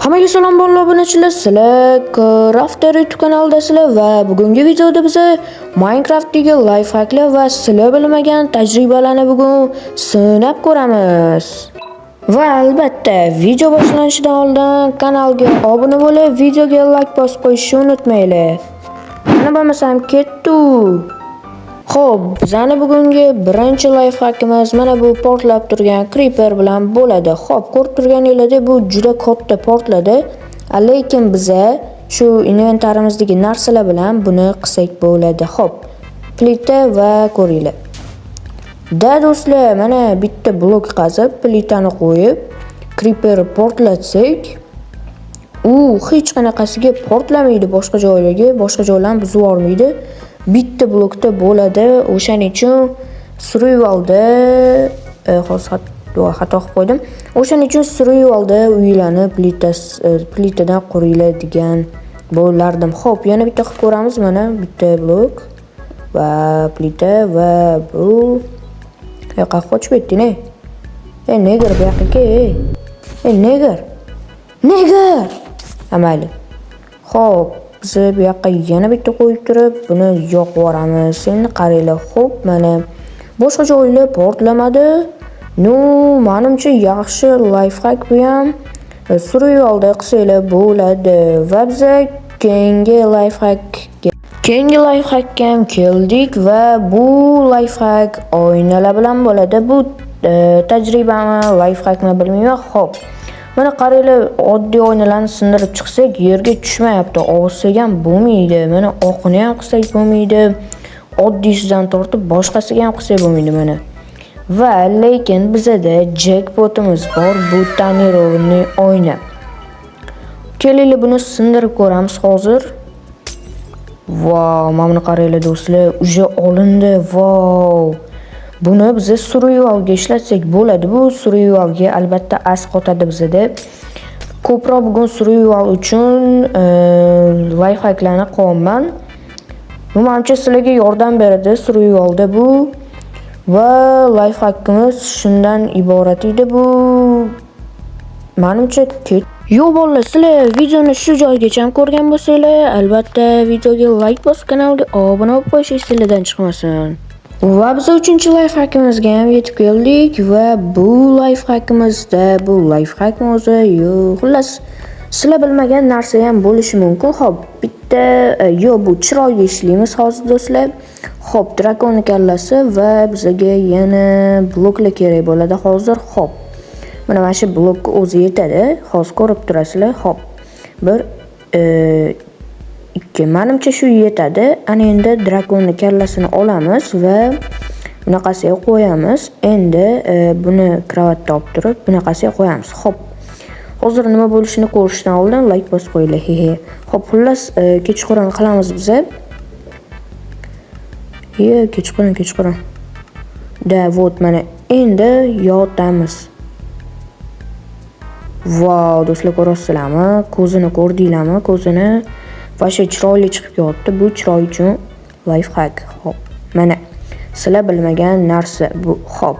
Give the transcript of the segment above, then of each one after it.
Hammaga salom bolalar, obunachilar. Sizlar Crafter YouTube kanalidasizlar va bugungi videoda biz Minecraftdagi life hacklar va sizlar bilmagan tajribalarni bugun sinab ko'ramiz. Va albatta, video boshlanishidan oldin kanalga obuna bo'lib, videoga like bosib qo'yishni unutmanglar. Mana bo'lmasam ketdik. Xo'p, bizning bugungi birinchi life hackimiz mana bu portlab turgan creeper bilan bo'ladi. Xo'p, ko'rib turganingizdek bu juda katta portladi. Lekin biza shu inventarimizdagi narsalar bilan buni qilsak bo'ladi. Xo'p, plita va ko'ringlar. Do'stlar, mana bitta blok qazib, plitani qo'yib, creeper portlatsak, u hech qanaqasiga portlamaydi, boshqa joylarni buzib yubormaydi. Bitta blokda bo'ladi. O'shaning uchun survivalda xato qilib qo'ydim. O'shaning uchun survivalda uylarni plitadan quringlar degan bo'lardim. Xo'p, yana bitta qilib ko'ramiz. Mana bitta blok va plita va bu yoqqa qochib ketding, neger bu yoqqa neger. Amayli. Xo'p, biz bu yoqqa yana bitta qo'yib turib, buni yoqib yuboramiz. Endi qaranglar. Xo'p, mana boshqa joylar portlamadi. Menimcha yaxshi life hack bu ham. Survivalda qilsanglar bo'ladi. Va biz keyingi life hackga ham keldik va bu life hack oynalar bilan bo'ladi. Bu tajribami, life hackmi bilmayman. Xo'p, mana qaranglar, oddiy oynalarni sindirib chiqsak yerga tushmayapti. Olsak ham bo'lmaydi. Mana oqini ham qilsak bo'lmaydi. Oddiysidan tortib boshqasiga ham qilsak bo'lmaydi mana. Va lekin bizada jackpotimiz bor, bu tonirovni oyna. Kelinglar buni sindirib ko'ramiz hozir. Wow, mana buni qaranglar do'stlar, uje olindi. Wow. Buni biz survivalga ishlatsak bo'ladi. Bu survivalga albatta asqotadi bizda. Ko'proq bugun survival uchun life hacklarni qilaman. Menimcha sizlarga yordam beradi survivalda bu. Va life hackimiz shundan iborat edi bu. Menimcha yo'q bolalar, sizlar videoni shu joygacha ko'rgan bo'lsanglar, albatta videoga like bosib, kanalga obuna bo'lib qo'yishingiz sizlardan chiqmasin. Va biz 3-life hackimizga ham yetib keldik va bu life hackimizda o'zi xullas sizlar bilmagan narsa ham bo'lishi mumkin. Xo'p, bitta bu chiroyga ishlaymiz hozir do'stlar. Xo'p, drakon kallasi va bizga yana bloklar kerak bo'ladi hozir. Xo'p, mana shu blokka o'zi yetadi. Hozir ko'rib turasizlar. Xo'p, 1 2, menimcha shu yetadi. Ana endi drakonni kallasini olamiz va bunaqasiga qo'yamiz. Endi buni kravatda olib turib, bunaqasiga qo'yamiz. Xo'p, hozir nima bo'lishini ko'rishdan oldin like bosib qo'yinglar. Xo'p, xullas kechqurun qilamiz biz. Kechqurun. Вот, mana endi yotamiz. Wow, do'stlar, ko'rasizlarmi? Ko'zini ko'rdinglarmi? Ko'zini vasha chiroyli chiqib yotdi. Bu chiroy uchun life hack. Xo'p, mana sizlar bilmagan narsa bu. Xo'p.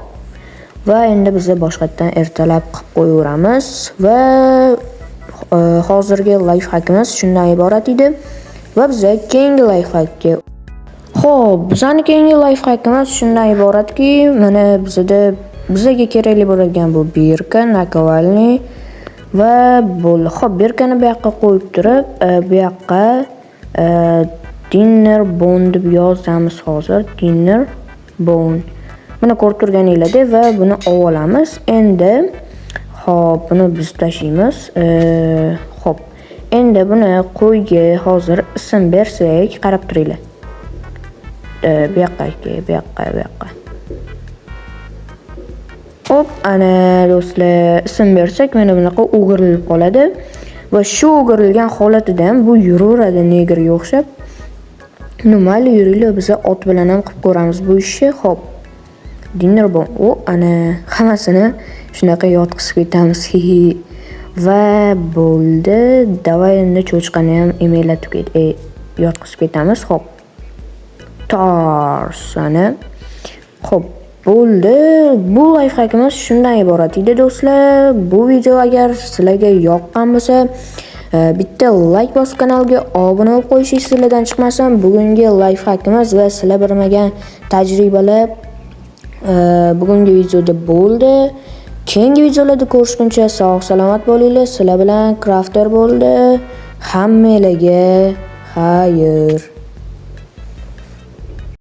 Va endi biz boshqatdan ertalab qilib qo'yaveramiz va hozirgi life hackimiz shundan iborat edi. Va biz keyingi life hackga. Xo'p, bizning keyingi life hackimiz shundan iboratki, mana bizga kerakli bo'ladigan bu birka, nakovalni va bo'ldi. Xo'p, birkani bu yoqqa qo'yib turib, bu yoqqa dinner bone deb yozamiz hozir. Dinner bone. Buni ko'rib turganingizdek va buni olamiz. Endi xo'p, buni biz tashlaymiz. Xo'p, endi buni qo'yga hozir ism bersak, qarab turinglar. Bu yoqqa. Hop, ana do'stlar, ism bersak mana bunaqa o'girilib qoladi va shu o'girilgan holatida ham bu yuraveradi negerga o'xshab. Mayli, yuringlar, biz ot bilan ham qilib ko'ramiz bu ishni. Hop, dinner bone. Ana hammasini shunaqa yotqizib ketamiz. Va bo'ldi. Davay endi cho'chqani ham emaylatib yotqizib ketamiz. Hop. Tarsani. Xo'p, Bo'ldi. Bu lifehackimiz shundan iborat edi do'stlar. Bu video agar sizlarga yoqqan bo'lsa, bitta like bosib kanalga obuna bo'lib qo'yishingiz sizlardan chiqmasin. Bugungi lifehackimiz va sizlar bilmagan tajribalar bugungi videoda bo'ldi. Keyingi videolarda ko'rishguncha sog' salomat bo'linglar. Sizlar bilan Crafter bo'ldi. Hammalarga xayr.